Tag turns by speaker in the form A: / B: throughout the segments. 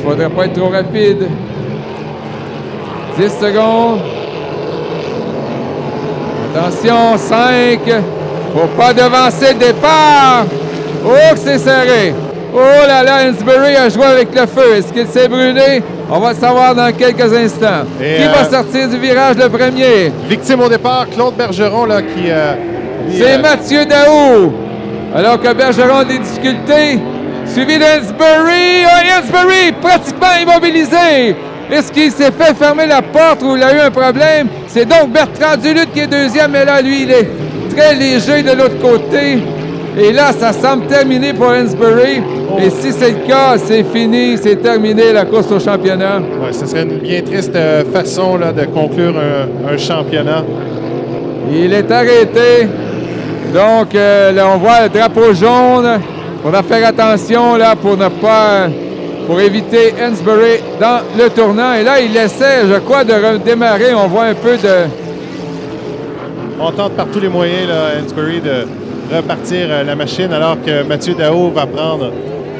A: il ne faudrait pas être trop rapide. 10 secondes. Attention, 5. Faut pas devancer le départ. Oh, que c'est serré. Oh là là, Hansberry a joué avec le feu. Est-ce qu'il s'est brûlé? On va le savoir dans quelques instants. Qui va sortir du virage le premier?
B: Victime au départ, Claude Bergeron, là, qui...
A: c'est Mathieu Daou. Alors que Bergeron a des difficultés. Suivi d'Hansberry. Oh, Hansberry pratiquement immobilisé. Est-ce qu'il s'est fait fermer la porte ou il a eu un problème? C'est donc Bertrand Duluth qui est deuxième, mais là, lui, il est très léger de l'autre côté. Et là, ça semble terminé pour Hansberry. Et si c'est le cas, c'est fini, c'est terminé la course au championnat.
B: Ouais, ce serait une bien triste façon là, de conclure un championnat.
A: Il est arrêté. Donc, là, on voit le drapeau jaune. On va faire attention là pour ne pas... pour éviter Hansberry dans le tournant. Et là, il essaie, je crois, de redémarrer. On voit un peu de...
B: On tente par tous les moyens, là, Hansberry, de repartir la machine, alors que Mathieu Daou va prendre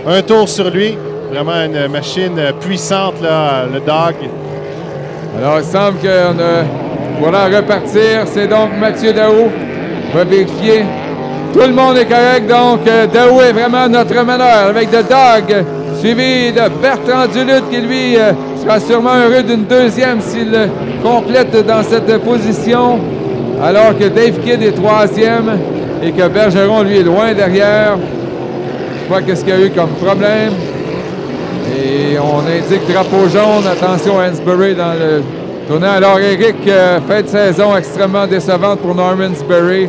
B: un tour sur lui. Vraiment une machine puissante, là, le Dog.
A: Alors, il semble qu'on pourra repartir. C'est donc Mathieu Daou. On va vérifier. Tout le monde est correct, donc Daou est vraiment notre meneur avec le Dog, suivi de Bertrand Duluth qui, lui, sera sûrement heureux d'une deuxième s'il complète dans cette position, alors que Dave Kidd est troisième et que Bergeron, lui, est loin derrière. Je crois qu'est-ce qu'il y a eu comme problème. Et on indique drapeau jaune, attention à Hansberry dans le tournant. Alors, Eric, fin de saison extrêmement décevante pour Norman Hansberry,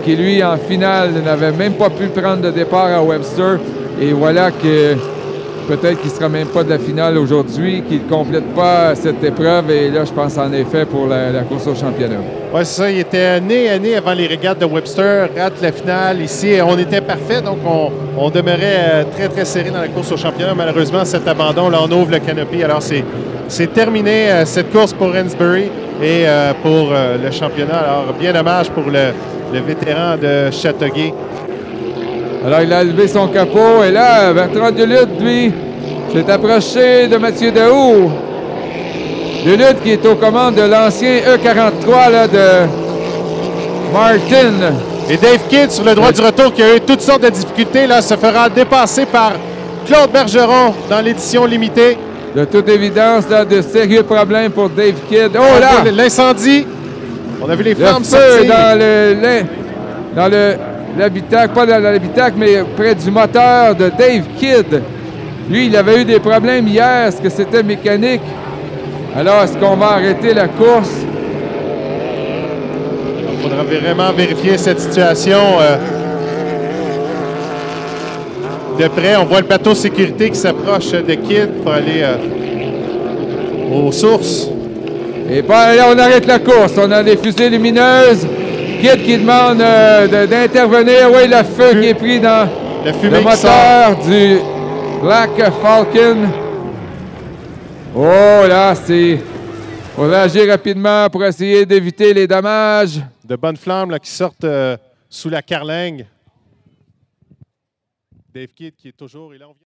A: qui, lui, en finale, n'avait même pas pu prendre de départ à Webster. Et voilà que peut-être qu'il ne sera même pas de la finale aujourd'hui, qu'il ne complète pas cette épreuve. Et là, je pense en effet pour la course au championnat.
B: Oui, c'est ça. Il était nez à nez avant les régates de Webster, rate la finale. Ici, on était parfait, donc on demeurait très, très serré dans la course au championnat. Malheureusement, cet abandon, là, on ouvre le canopy. Alors, c'est terminé cette course pour Hansberry et pour le championnat. Alors, bien dommage pour le vétéran de Châteauguay.
A: Alors, il a levé son capot et là, Bertrand Duluth, lui, s'est approché de Mathieu Daou. Duluth qui est aux commandes de l'ancien E43 là, de Martin.
B: Et Dave Kidd, sur le droit du retour, qui a eu toutes sortes de difficultés, là, se fera dépasser par Claude Bergeron dans l'édition limitée.
A: De toute évidence, là, de sérieux problèmes pour Dave Kidd. Oh là!
B: L'incendie! On a vu les flammes
A: sortir. Dans l'habitacle, pas dans l'habitacle, mais près du moteur de Dave Kidd. Lui, il avait eu des problèmes hier. Est-ce que c'était mécanique? Alors, est-ce qu'on va arrêter la course?
B: Il faudra vraiment vérifier cette situation de près. On voit le bateau sécurité qui s'approche de Kidd pour aller aux sources.
A: Et là, on arrête la course. On a des fusées lumineuses. Kidd qui demande d'intervenir. Oui, le feu qui est pris dans le moteur du Black Falcon. Oh là, il faut réagir rapidement pour essayer d'éviter les dommages.
B: De bonnes flammes là, qui sortent sous la carlingue. Dave Kidd qui est toujours...